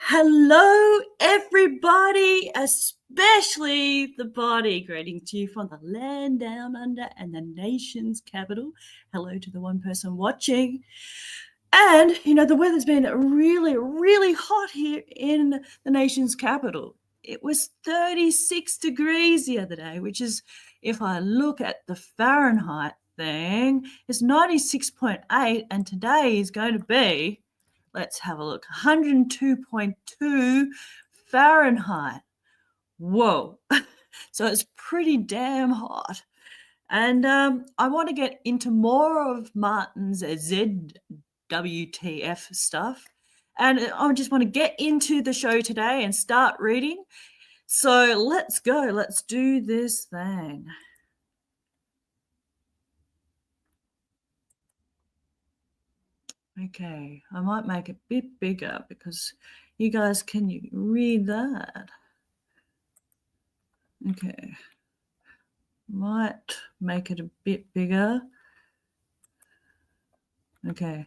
Hello, everybody, especially the body. Greeting to you from the land down under and the nation's capital. Hello to the one person watching. And, the weather's been really, really hot here in the nation's capital. It was 36 degrees the other day, which is, if I look at the Fahrenheit thing, it's 96.8, and today is going to be, let's have a look, 102.2 Fahrenheit. Whoa. So it's pretty damn hot. And I want to get into more of Martin's ZWTF stuff. And I just want to get into the show today and start reading. So let's go. Let's do this thing. Okay, I might make it a bit bigger because you guys can read that? Okay, might make it a bit bigger. Okay,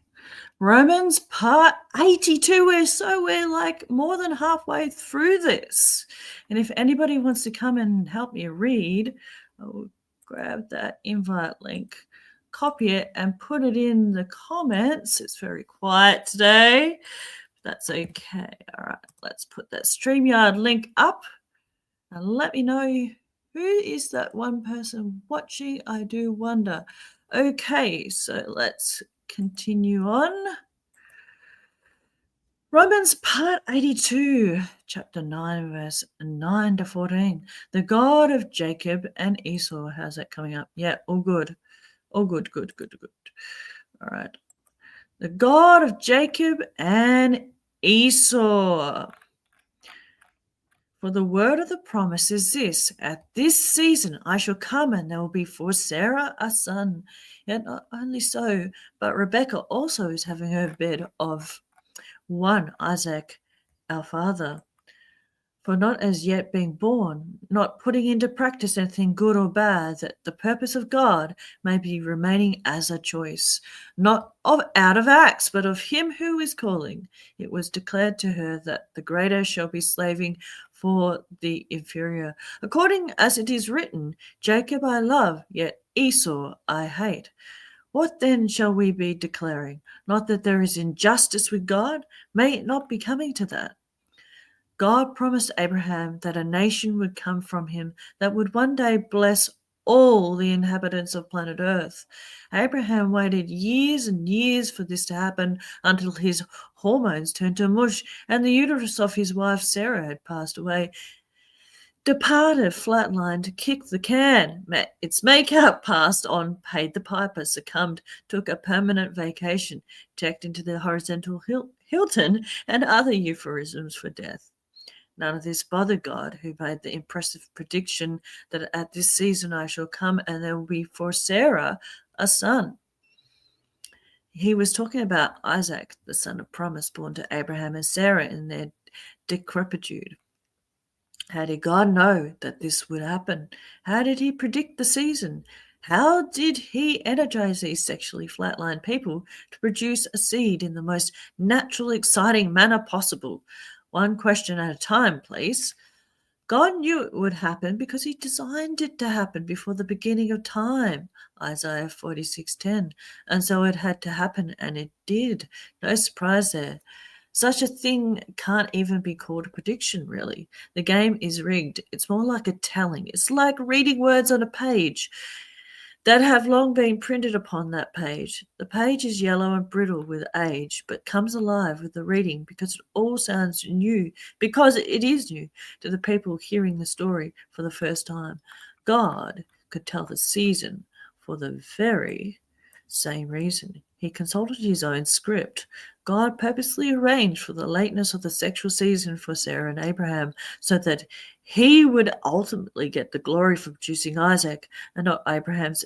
Romans part 82. We're like more than halfway through this. And if anybody wants to come and help me read, I'll grab that invite link, copy it, and put it in the comments. It's very quiet today. That's okay. All right, let's put that StreamYard link up and let me know who is that one person watching. I do wonder. Okay, so let's continue on. Romans part 82, chapter 9, verse 9 to 14. The God of Jacob and Esau. How's that coming up? Yeah, all good. All good, good. All right. The God of Jacob and Esau. For the word of the promise is this: at this season I shall come, and there will be for Sarah a son. Yet not only so, but Rebekah also is having her bed of one, Isaac, our father. For not as yet being born, not putting into practice anything good or bad, that the purpose of God may be remaining as a choice, not of out of acts, but of him who is calling. It was declared to her that the greater shall be slaving for the inferior. According as it is written, Jacob I love, yet Esau I hate. What then shall we be declaring? Not that there is injustice with God? May it not be coming to that. God promised Abraham that a nation would come from him that would one day bless all the inhabitants of planet Earth. Abraham waited years and years for this to happen until his hormones turned to mush and the uterus of his wife Sarah had passed away. Departed, flatlined, kicked the can, met its makeup, passed on, paid the piper, succumbed, took a permanent vacation, checked into the horizontal Hilton, and other euphemisms for death. None of this bothered God, who made the impressive prediction that at this season I shall come and there will be for Sarah a son. He was talking about Isaac, the son of promise, born to Abraham and Sarah in their decrepitude. How did God know that this would happen? How did he predict the season? How did he energize these sexually flatlined people to produce a seed in the most natural, exciting manner possible? One question at a time, please. God knew it would happen because he designed it to happen before the beginning of time, Isaiah 46:10. And so it had to happen, and it did. No surprise there. Such a thing can't even be called a prediction, really. The game is rigged. It's more like a telling. It's like reading words on a page that have long been printed upon that page. The page is yellow and brittle with age, but comes alive with the reading because it all sounds new, because it is new to the people hearing the story for the first time. God could tell the season for the very same reason. He consulted his own script. God purposely arranged for the lateness of the sexual season for Sarah and Abraham so that he would ultimately get the glory for producing Isaac and not Abraham's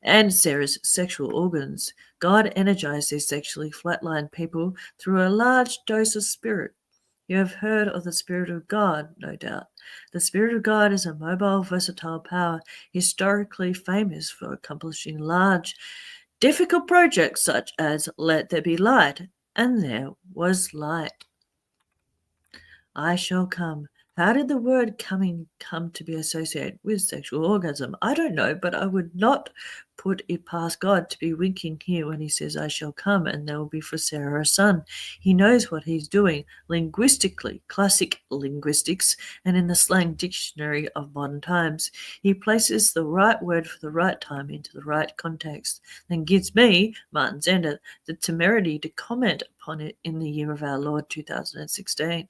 and Sarah's sexual organs. God energized these sexually flatlined people through a large dose of spirit. You have heard of the Spirit of God, no doubt. The Spirit of God is a mobile, versatile power historically famous for accomplishing large, difficult projects such as let there be light, and there was light. I shall come. How did the word coming come to be associated with sexual orgasm? I don't know, but I would not put it past God to be winking here when he says, I shall come, and there will be for Sarah a son. He knows what he's doing linguistically, classic linguistics, and in the slang dictionary of modern times. He places the right word for the right time into the right context, and gives me, Martin Zender, the temerity to comment upon it in the year of our Lord 2016.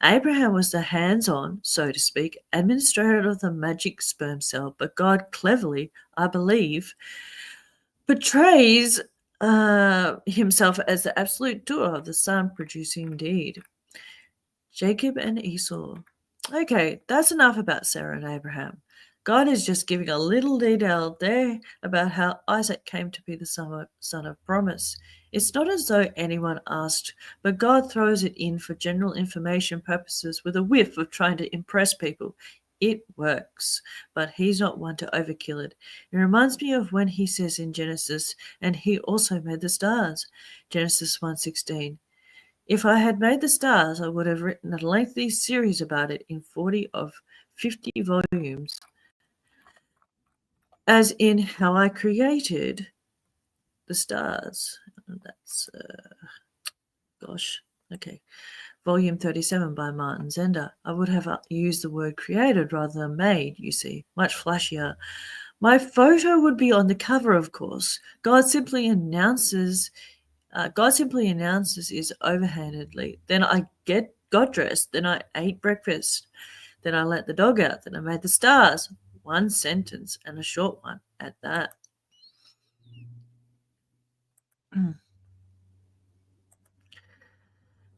Abraham was the hands-on, so to speak, administrator of the magic sperm cell, but God cleverly, I believe, portrays himself as the absolute doer of the son-producing deed. Jacob and Esau. Okay, that's enough about Sarah and Abraham. God is just giving a little detail there about how Isaac came to be the son of promise. It's not as though anyone asked, but God throws it in for general information purposes with a whiff of trying to impress people. It works, but he's not one to overkill it. It reminds me of when he says in Genesis, and he also made the stars. Genesis 1:16. If I had made the stars, I would have written a lengthy series about it in 40 of 50 volumes, as in how I created the stars. That's, okay. Volume 37 by Martin Zender. I would have used the word created rather than made, you see, much flashier. My photo would be on the cover, of course. God simply announces is overhandedly. Then I got dressed. Then I ate breakfast. Then I let the dog out. Then I made the stars. One sentence, and a short one at that.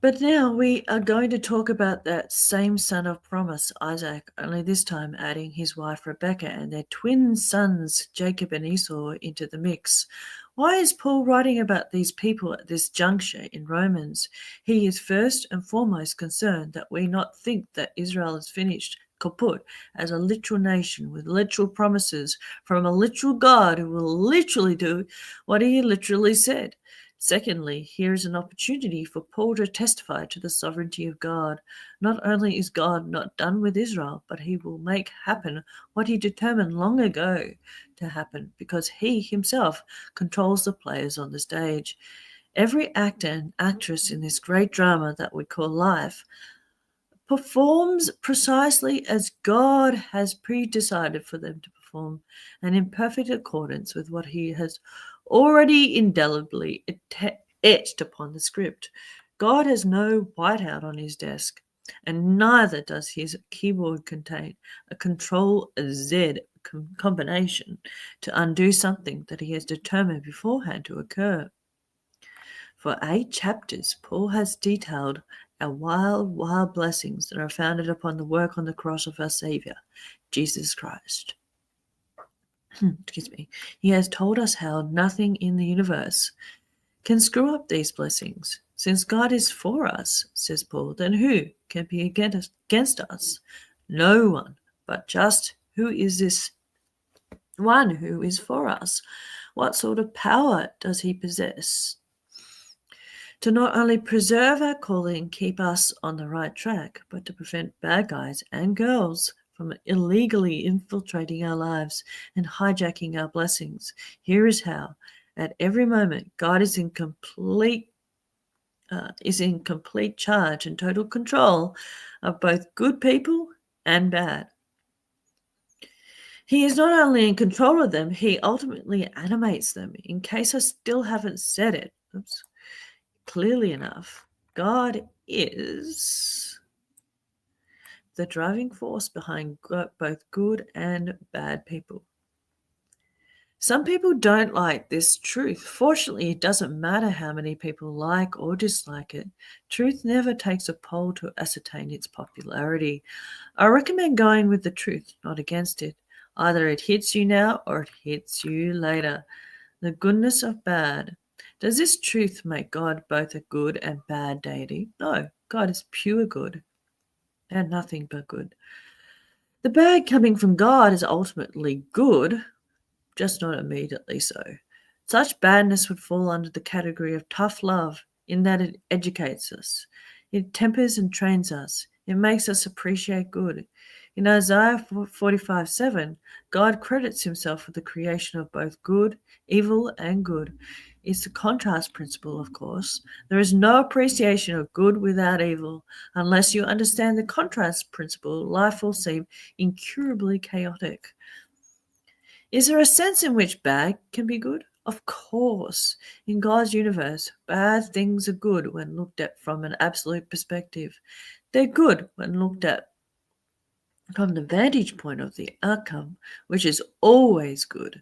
But now we are going to talk about that same son of promise, Isaac, only this time adding his wife Rebekah and their twin sons, Jacob and Esau, into the mix. Why is Paul writing about these people at this juncture in Romans? He is first and foremost concerned that we not think that Israel is finished, kaput, as a literal nation with literal promises from a literal God who will literally do what he literally said. Secondly, here is an opportunity for Paul to testify to the sovereignty of God. Not only is God not done with Israel, but he will make happen what he determined long ago to happen, because he himself controls the players on the stage. Every actor and actress in this great drama that we call life performs precisely as God has pre-decided for them to perform, and in perfect accordance with what he has already indelibly etched upon the script. God has no whiteout on his desk, and neither does his keyboard contain a Control-Z combination to undo something that he has determined beforehand to occur. For 8 chapters, Paul has detailed our wild blessings that are founded upon the work on the cross of our Saviour, Jesus Christ. Excuse me. He has told us how nothing in the universe can screw up these blessings. Since God is for us, says Paul, then who can be against us? No one, but just who is this one who is for us? What sort of power does he possess? To not only preserve our calling and keep us on the right track, but to prevent bad guys and girls from illegally infiltrating our lives and hijacking our blessings. Here is how. At every moment, God is in complete charge and total control of both good people and bad. He is not only in control of them, he ultimately animates them. In case I still haven't said it, clearly enough, God is the driving force behind both good and bad people. Some people don't like this truth. Fortunately, it doesn't matter how many people like or dislike it. Truth never takes a poll to ascertain its popularity. I recommend going with the truth, not against it. Either it hits you now or it hits you later. The goodness of bad. Does this truth make God both a good and bad deity? No, God is pure good and nothing but good. The bad coming from God is ultimately good, just not immediately so. Such badness would fall under the category of tough love in that it educates us. It tempers and trains us. It makes us appreciate good. In Isaiah 45:7, God credits himself with the creation of both good, evil, and good. It's the contrast principle, of course. There is no appreciation of good without evil. Unless you understand the contrast principle, life will seem incurably chaotic. Is there a sense in which bad can be good? Of course. In God's universe, bad things are good when looked at from an absolute perspective. They're good when looked at from the vantage point of the outcome, which is always good.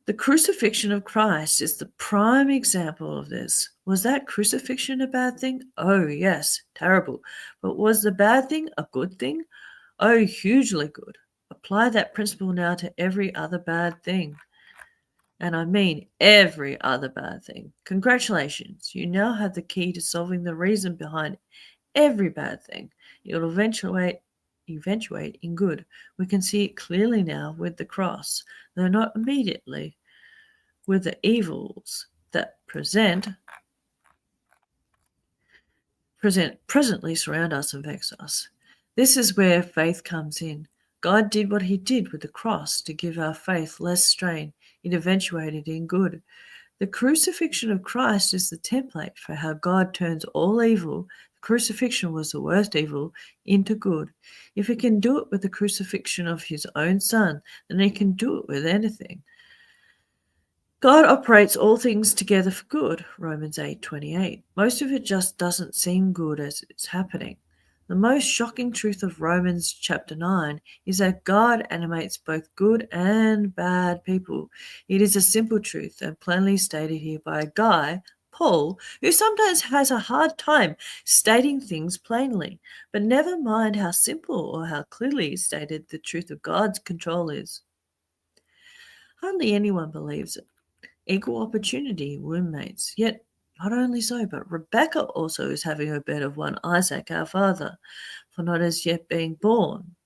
The crucifixion of Christ is the prime example of this. Was that crucifixion a bad thing? Oh, yes, terrible. But was the bad thing a good thing? Oh, hugely good. Apply that principle now to every other bad thing. And I mean every other bad thing. Congratulations, you now have the key to solving the reason behind every bad thing. It'll eventuate in good. We can see it clearly now with the cross, though not immediately, with the evils that presently surround us and vex us. This is where faith comes in. God did what he did with the cross to give our faith less strain. It eventuated in good. The crucifixion of Christ is the template for how God turns all evil. The crucifixion was the worst evil into good. If he can do it with the crucifixion of his own son, then he can do it with anything. God operates all things together for good, Romans 8:28. Most of it just doesn't seem good as it's happening. The most shocking truth of Romans chapter 9 is that God animates both good and bad people. It is a simple truth and plainly stated here by a guy, Paul, who sometimes has a hard time stating things plainly. But never mind how simple or how clearly stated the truth of God's control is. Hardly anyone believes it. Equal opportunity roommates. Yet, not only so, but Rebecca also is having her bed of one Isaac, our father, for not as yet being born,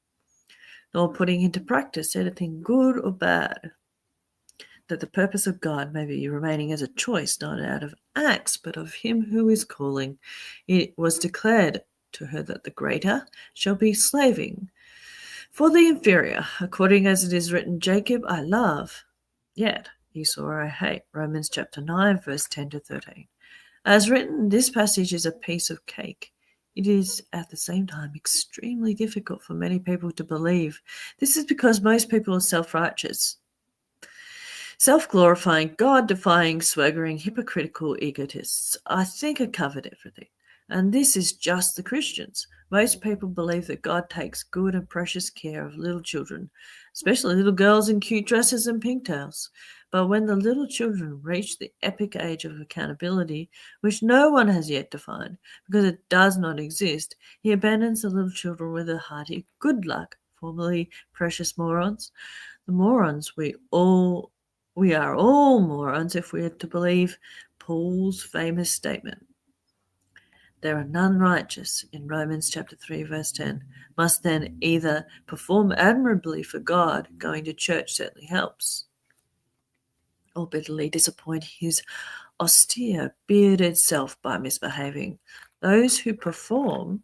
nor putting into practice anything good or bad, that the purpose of God may be remaining as a choice, not out of acts, but of him who is calling. It was declared to her that the greater shall be slaving for the inferior, according as it is written, Jacob I love, yet Esau I hate. Romans chapter 9, verse 10 to 13. As written, this passage is a piece of cake. It is at the same time extremely difficult for many people to believe. This is because most people are self-righteous, self-glorifying, God-defying, swaggering, hypocritical egotists. I think I covered everything. And this is just the Christians. Most people believe that God takes good and precious care of little children, especially little girls in cute dresses and pigtails. But when the little children reach the epic age of accountability, which no one has yet defined because it does not exist, he abandons the little children with a hearty good luck, formerly precious morons. The morons we are all morons if we are to believe Paul's famous statement. There are none righteous in Romans chapter 3 verse 10. Must then either perform admirably for God, going to church certainly helps, or bitterly disappoint his austere bearded self by misbehaving. Those who perform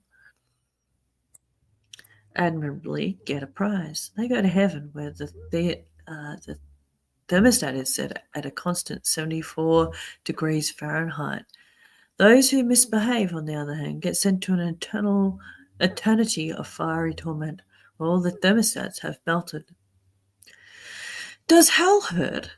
admirably get a prize. They go to heaven where the thermostat is set at a constant 74 degrees Fahrenheit. Those who misbehave, on the other hand, get sent to an eternity of fiery torment, where all the thermostats have melted. Does hell hurt?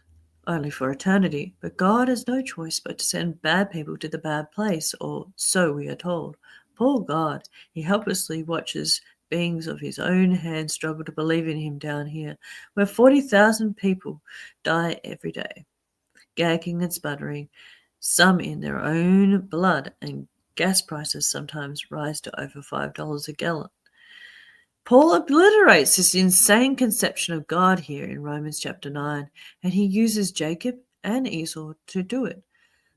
Only for eternity, but God has no choice but to send bad people to the bad place, or so we are told. Poor God, he helplessly watches beings of his own hand struggle to believe in him down here, where 40,000 people die every day, gagging and sputtering, some in their own blood, and gas prices sometimes rise to over $5 a gallon. Paul obliterates this insane conception of God here in Romans chapter 9, and he uses Jacob and Esau to do it.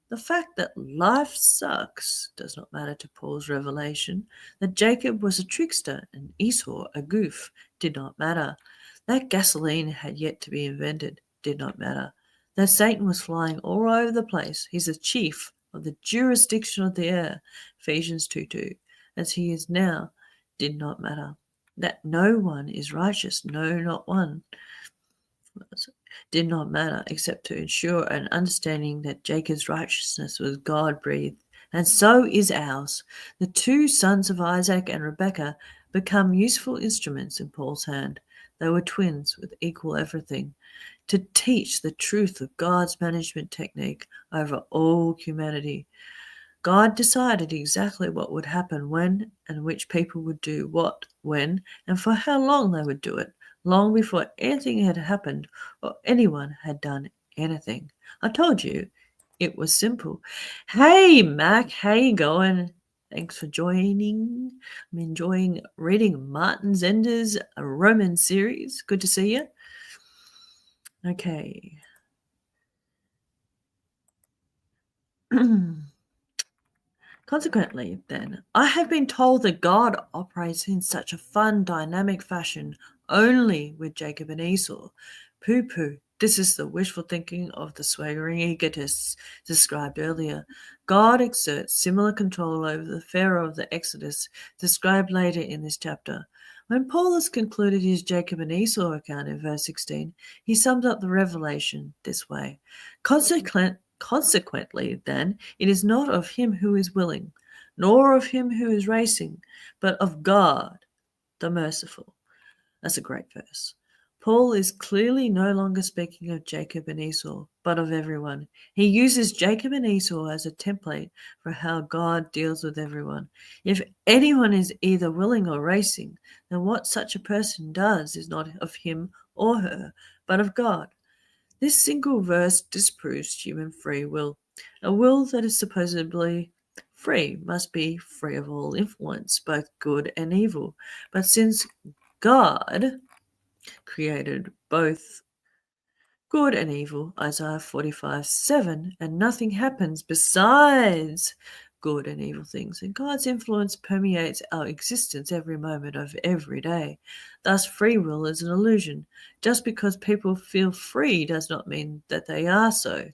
The fact that life sucks does not matter to Paul's revelation. That Jacob was a trickster and Esau a goof did not matter. That gasoline had yet to be invented did not matter. That Satan was flying all over the place. He's a chief, of the jurisdiction of the air, Ephesians 2:2, as he is now, did not matter. That no one is righteous, no, not one, did not matter, except to ensure an understanding that Jacob's righteousness was God-breathed, and so is ours. The two sons of Isaac and Rebekah become useful instruments in Paul's hand. They were twins with equal everything, to teach the truth of God's management technique over all humanity. God decided exactly what would happen when and which people would do what, when, and for how long they would do it, long before anything had happened or anyone had done anything. I told you it was simple. Hey, Mac, how you going? Thanks for joining. I'm enjoying reading Martin Zender's Roman series. Good to see you. Okay. Consequently, then, I have been told that God operates in such a fun, dynamic fashion only with Jacob and Esau. Pooh pooh. This is the wishful thinking of the swaggering egotists described earlier. God exerts similar control over the Pharaoh of the Exodus, described later in this chapter. When Paul has concluded his Jacob and Esau account in verse 16, he sums up the revelation this way. Consequently, then, it is not of him who is willing, nor of him who is racing, but of God, the merciful. That's a great verse. Paul is clearly no longer speaking of Jacob and Esau, but of everyone. He uses Jacob and Esau as a template for how God deals with everyone. If anyone is either willing or racing, then what such a person does is not of him or her, but of God. This single verse disproves human free will. A will that is supposedly free must be free of all influence, both good and evil. But since God created both good and evil, Isaiah 45:7, and nothing happens besides good and evil things, and God's influence permeates our existence every moment of every day. Thus, free will is an illusion. Just because people feel free does not mean that they are so.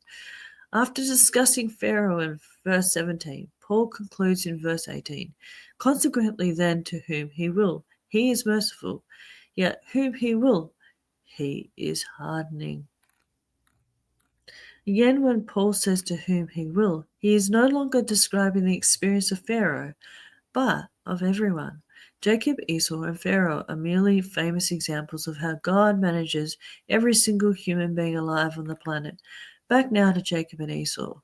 After discussing Pharaoh in verse 17, Paul concludes in verse 18, consequently then to whom he will, he is merciful, yet whom he will, he is hardening. Again, when Paul says to whom he will, he is no longer describing the experience of Pharaoh, but of everyone. Jacob, Esau, and Pharaoh are merely famous examples of how God manages every single human being alive on the planet. Back now to Jacob and Esau.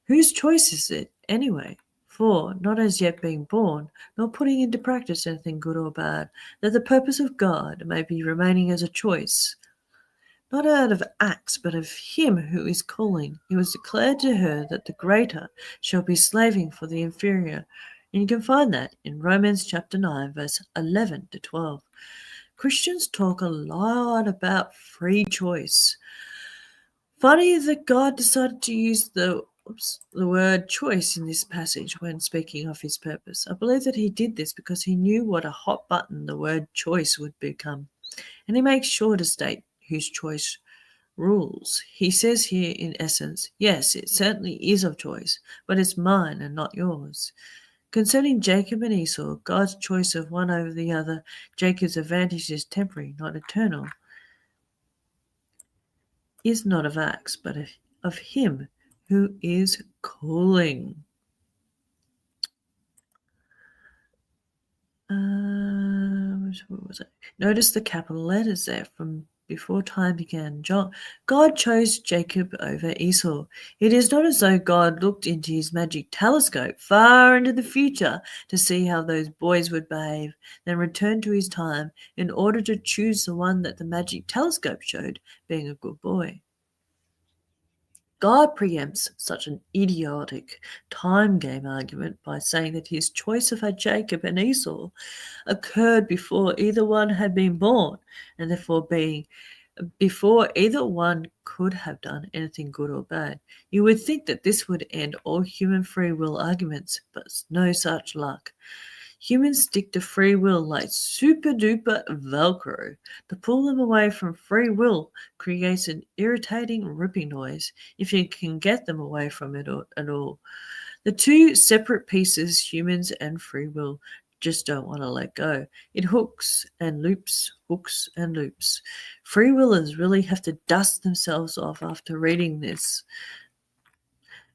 Whose choice is it, anyway? For, not as yet being born, nor putting into practice anything good or bad, that the purpose of God may be remaining as a choice, not out of acts, but of him who is calling. It was declared to her that the greater shall be slaving for the inferior. And you can find that in Romans chapter 9, verse 11 to 12. Christians talk a lot about free choice. Funny that God decided to use the word choice in this passage when speaking of his purpose. I believe that he did this because he knew what a hot button the word choice would become. And he makes sure to state whose choice rules. He says here, in essence, yes, it certainly is of choice, but it's mine and not yours. Concerning Jacob and Esau, God's choice of one over the other, Jacob's advantage is temporary, not eternal, is not of acts, but of him who is calling. What was it? Notice the capital letters there from before time began. God chose Jacob over Esau. It is not as though God looked into his magic telescope far into the future to see how those boys would behave, then returned to his time in order to choose the one that the magic telescope showed being a good boy. God preempts such an idiotic time game argument by saying that his choice of Jacob and Esau occurred before either one had been born, and therefore before either one could have done anything good or bad. You would think that this would end all human free will arguments, but no such luck. Humans stick to free will like super duper Velcro. To pull them away from free will creates an irritating ripping noise if you can get them away from it at all. The two separate pieces, humans and free will, just don't want to let go. It hooks and loops, hooks and loops. Free willers really have to dust themselves off after reading this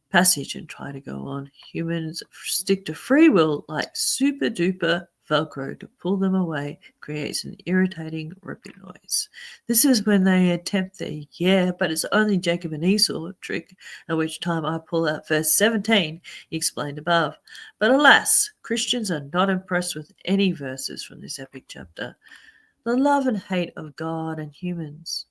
passage and try to go on. Humans stick to free will like super duper Velcro. To pull them away creates an irritating ripping noise. This is when they attempt the yeah, but it's only Jacob and Esau trick, at which time I pull out verse 17 explained above. But alas, Christians are not impressed with any verses from this epic chapter. The love and hate of God and humans.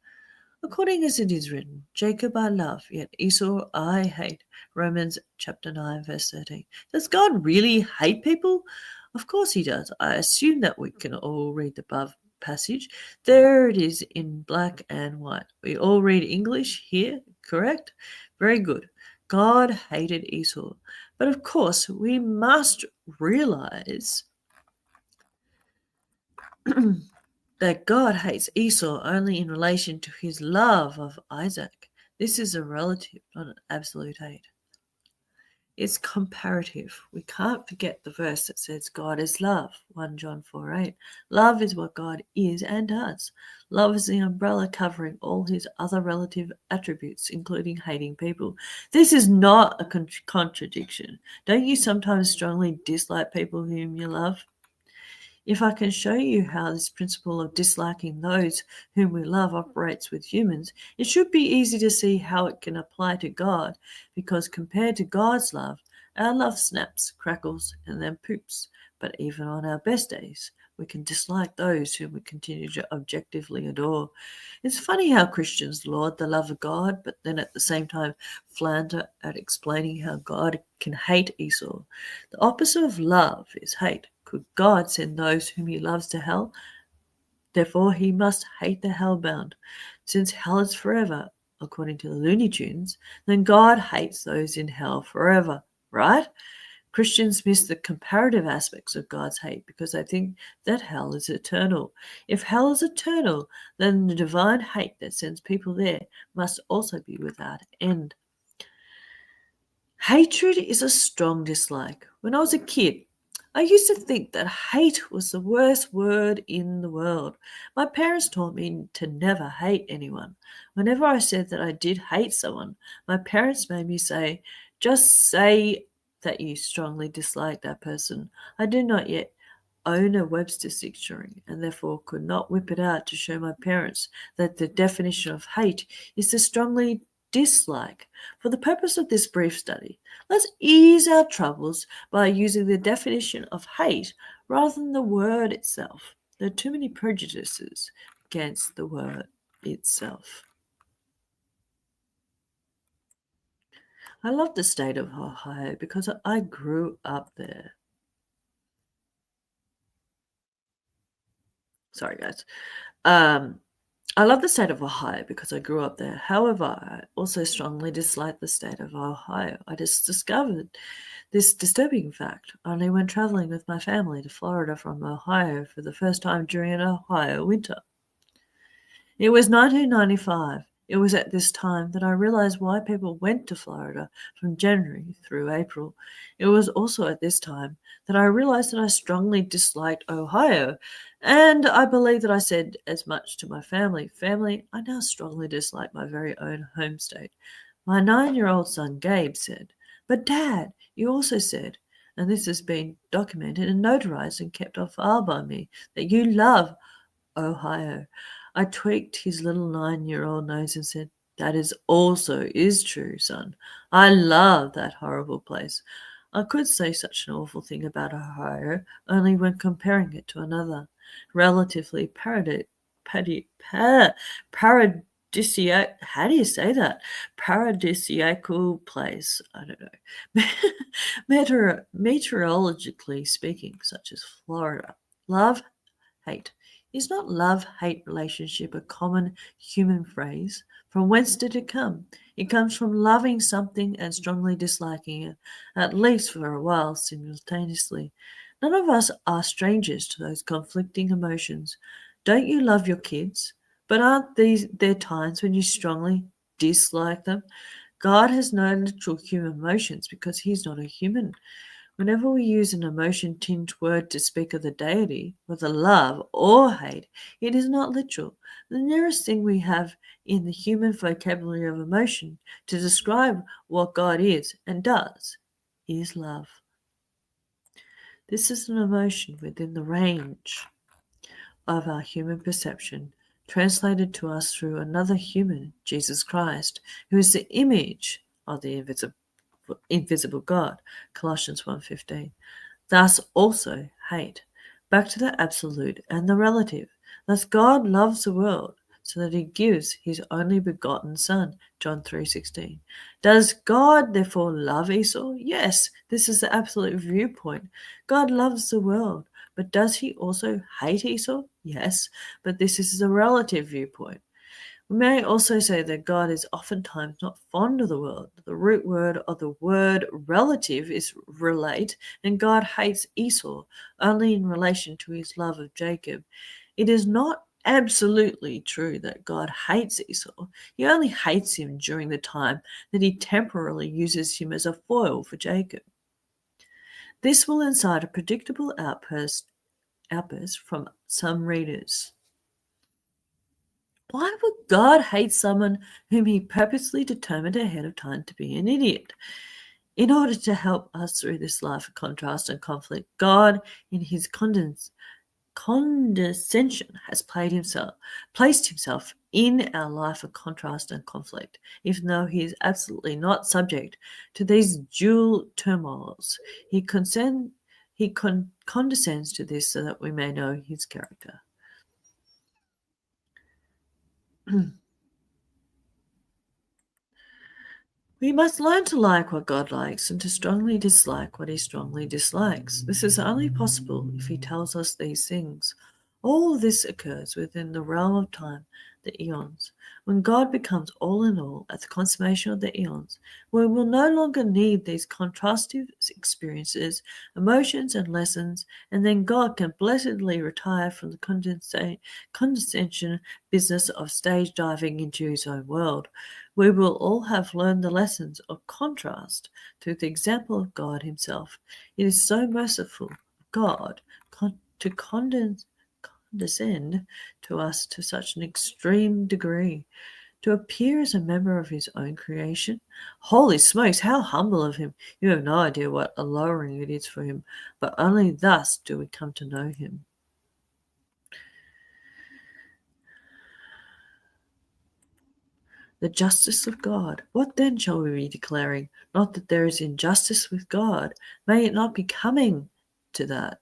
According as it is written, Jacob I love, yet Esau I hate. Romans chapter 9, verse 13. Does God really hate people? Of course he does. I assume that we can all read the above passage. There it is in black and white. We all read English here, correct? Very good. God hated Esau. But of course, we must realize that God hates Esau only in relation to his love of Isaac. This is a relative, not an absolute hate. It's comparative. We can't forget the verse that says God is love, 1 John 4:8. Love is what God is and does. Love is the umbrella covering all his other relative attributes, including hating people. This is not a contradiction. Don't you sometimes strongly dislike people whom you love? If I can show you how this principle of disliking those whom we love operates with humans, it should be easy to see how it can apply to God, because compared to God's love, our love snaps, crackles, and then poops. But even on our best days, we can dislike those whom we continue to objectively adore. It's funny how Christians laud the love of God, but then at the same time flounder at explaining how God can hate Esau. The opposite of love is hate. Could God send those whom he loves to hell? Therefore he must hate the hellbound. Since hell is forever, according to the Looney Tunes, then God hates those in hell forever, right? Christians miss the comparative aspects of God's hate because they think that hell is eternal. If hell is eternal, then the divine hate that sends people there must also be without end. Hatred is a strong dislike. When I was a kid, I used to think that hate was the worst word in the world. My parents taught me to never hate anyone. Whenever I said that I did hate someone, my parents made me say, just say that you strongly dislike that person. I did not yet own a Webster's dictionary and therefore could not whip it out to show my parents that the definition of hate is to strongly dislike. For the purpose of this brief study, let's ease our troubles by using the definition of hate rather than the word itself. There are too many prejudices against the word itself. I love the state of Ohio because I grew up there. Sorry, guys. I love the state of Ohio because I grew up there. However, I also strongly dislike the state of Ohio. I just discovered this disturbing fact only when traveling with my family to Florida from Ohio for the first time during an Ohio winter. It was 1995. It was at this time that I realized why people went to Florida from January through April. It was also at this time that I realized that I strongly disliked Ohio, and I believe that I said as much to my family. Family, I now strongly dislike my very own home state. My 9-year-old son Gabe said, but Dad, you also said, and this has been documented and notarized and kept on file by me, that you love Ohio. I tweaked his little 9-year-old nose and said, that is true, son. I love that horrible place. I could say such an awful thing about Ohio only when comparing it to another relatively paradisiac, how do you say that? Paradisiacal place. I don't know. Meteorologically speaking, such as Florida. Love, hate. Is not love-hate relationship a common human phrase? From whence did it come? It comes from loving something and strongly disliking it, at least for a while simultaneously. None of us are strangers to those conflicting emotions. Don't you love your kids? But aren't these there times when you strongly dislike them? God has no literal human emotions because he's not a human. Whenever we use an emotion tinged word to speak of the deity, whether love or hate, it is not literal. The nearest thing we have in the human vocabulary of emotion to describe what God is and does is love. This is an emotion within the range of our human perception, translated to us through another human, Jesus Christ, who is the image of the invisible God, Colossians 1:15. Thus also hate. Back to the absolute and the relative. Thus God loves the world so that he gives his only begotten Son, John 3:16. Does God therefore love Esau? Yes, this is the absolute viewpoint. God loves the world, but does he also hate Esau? Yes, but this is the relative viewpoint. We may also say that God is oftentimes not fond of the world. The root word of the word relative is relate, and God hates Esau only in relation to his love of Jacob. It is not absolutely true that God hates Esau. He only hates him during the time that he temporarily uses him as a foil for Jacob. This will incite a predictable outburst from some readers. Why would God hate someone whom he purposely determined ahead of time to be an idiot? In order to help us through this life of contrast and conflict, God, in his condescension, has placed himself in our life of contrast and conflict, even though he is absolutely not subject to these dual turmoils. He condescends to this so that we may know his character. We must learn to like what God likes and to strongly dislike what he strongly dislikes. This is only possible if he tells us these things. All this occurs within the realm of time, the eons. When God becomes all in all at the consummation of the eons, we will no longer need these contrastive experiences, emotions, and lessons, and then God can blessedly retire from the condescension business of stage diving into his own world. We will all have learned the lessons of contrast through the example of God himself. It is so merciful, God, to condescend to us to such an extreme degree, to appear as a member of his own creation. Holy smokes, how humble of him! You have no idea what a lowering it is for him, but only thus do we come to know him. The justice of God. What then shall we be declaring? Not that there is injustice with God. May it not be coming to that.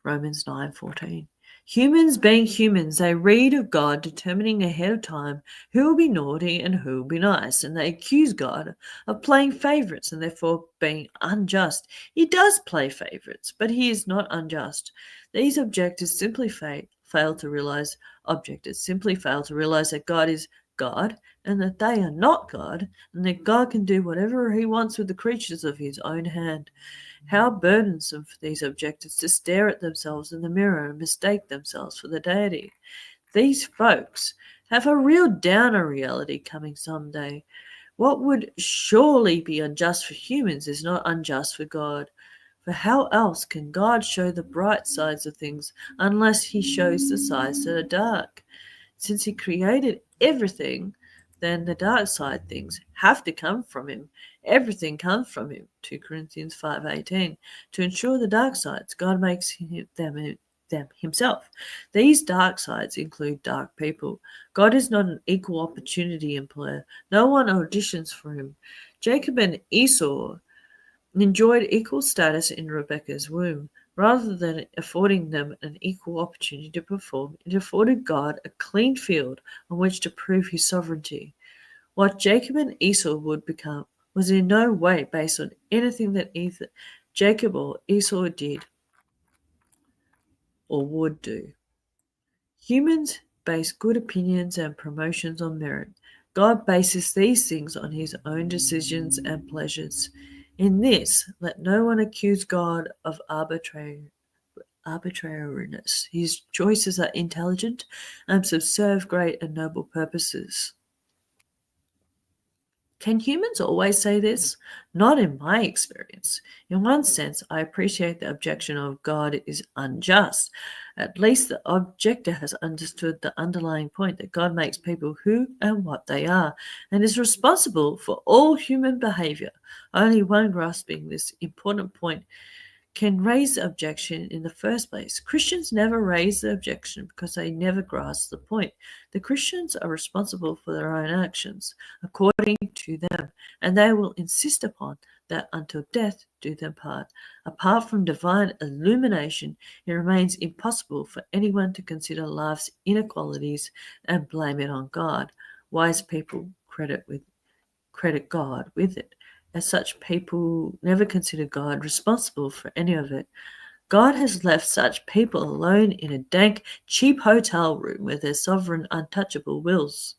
Romans 9:14. Humans being humans, they read of God determining ahead of time who will be naughty and who will be nice, and they accuse God of playing favorites and therefore being unjust. He does play favorites, but he is not unjust. These objectors simply fail to realize that God is God and that they are not God, and that God can do whatever he wants with the creatures of his own hand. How burdensome for these objectors to stare at themselves in the mirror and mistake themselves for the deity. These folks have a real downer reality coming someday. What would surely be unjust for humans is not unjust for God. For how else can God show the bright sides of things unless he shows the sides that are dark? Since he created everything, then the dark side things have to come from him. Everything comes from him. 2 Corinthians 5:18. To ensure the dark sides, God makes them himself. These dark sides include dark people. God is not an equal opportunity employer. No one auditions for him. Jacob and Esau enjoyed equal status in Rebekah's womb. Rather than affording them an equal opportunity to perform, it afforded God a clean field on which to prove his sovereignty. What Jacob and Esau would become was in no way based on anything that either Jacob or Esau did or would do. Humans base good opinions and promotions on merit. God bases these things on his own decisions and pleasures. In this, let no one accuse God of arbitrariness. His choices are intelligent and subserve great and noble purposes. Can humans always say this? Not in my experience. In one sense, I appreciate the objection of God is unjust. At least the objector has understood the underlying point that God makes people who and what they are and is responsible for all human behavior. Only one grasping this important point can raise the objection in the first place. Christians never raise the objection because they never grasp the point. The Christians are responsible for their own actions according to them, and they will insist upon that until death do them part. Apart from divine illumination, it remains impossible for anyone to consider life's inequalities and blame it on God. Wise people credit God with it. As such, people never consider God responsible for any of it. God has left such people alone in a dank, cheap hotel room with their sovereign, untouchable wills,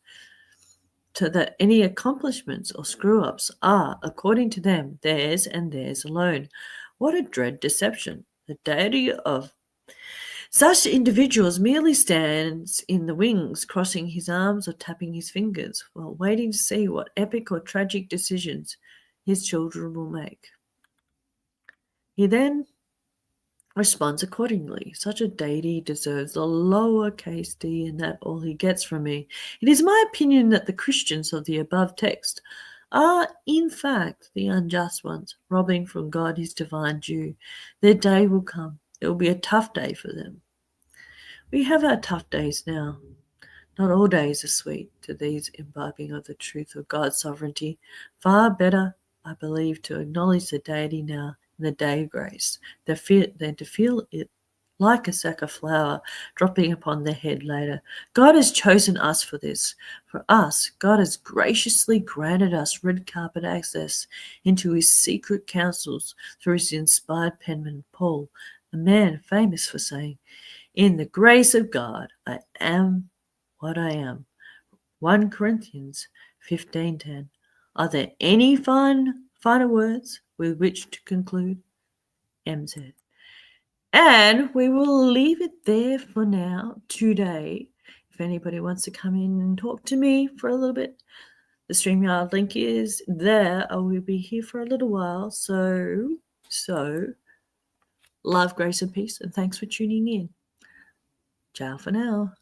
so that any accomplishments or screw-ups are, according to them, theirs and theirs alone. What a dread deception! The deity of such individuals merely stands in the wings, crossing his arms or tapping his fingers, while waiting to see what epic or tragic decisions his children will make. He then responds accordingly. Such a deity deserves a lowercase d, and that all he gets from me. It is my opinion that the Christians of the above text are, in fact, the unjust ones, robbing from God his divine due. Their day will come. It will be a tough day for them. We have our tough days now. Not all days are sweet to these imbibing of the truth of God's sovereignty. Far better, I believe, to acknowledge the deity now in the day of grace than to feel it like a sack of flour dropping upon their head later. God has chosen us for this. For us, God has graciously granted us red carpet access into his secret councils through his inspired penman Paul, a man famous for saying, "In the grace of God, I am what I am." 1 Corinthians 15:10. Are there any finer words with which to conclude? MZ. And we will leave it there for now today. If anybody wants to come in and talk to me for a little bit, the StreamYard link is there. I will be here for a little while. So love, grace, and peace, and thanks for tuning in. Ciao for now.